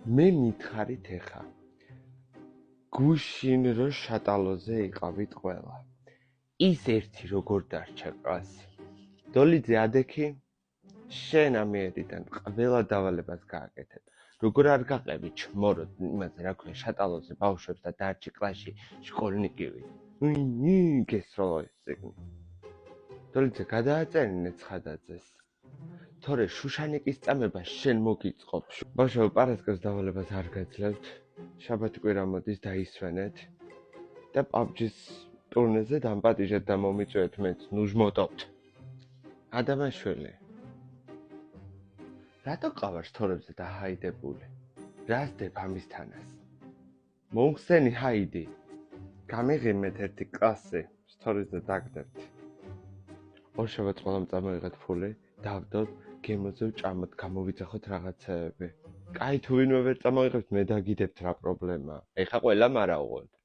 მე მითხარით ეხა გუშინ რო შატალოზე იყავით ყველა ის ერთი როგორ დარჩა კლასი დოლიძე ადექი შენ ამიერიდან ყველა დავალებას გააკეთებ როგორ არ გაყევი ჩმოროდ იმაზე რა ქვია შატალოზე ბავშვებს და დარჩი კლასში შკოლნიკივი გესროლა ეს წიგნი დოლიძე გადააწერინე ცხადაძეს თორე შუშანიკის წამება შენ მოგიწყობ ბავშვებო პარასკევს დავალებას არ გაძლევთ შაბათი კვირა მოდის დაისვენეთ და PUBG-ს ტურნეზე დამპატიჟეთ და მომიწვევთ მეც ნუჟმოტობთ ადამაშვილი რატო ყავარ სტორებზე დაჰაიდებული რას დებ ამისთანას მომხსენი ჰაიდი გამიღიმეთ ერთი კლასი სტორიზე დაგდებთ ორშაბათს ყველამ წამოიღეთ ფული დავდოთ გემოზე ვჭამოთ გამოვიძახოთ რაღაცეები კაი თუ ვინმე ვერ წამოიღებთ მე დაგიდებთ რა პრობლემაა ეხა ყველამ არა უღონთ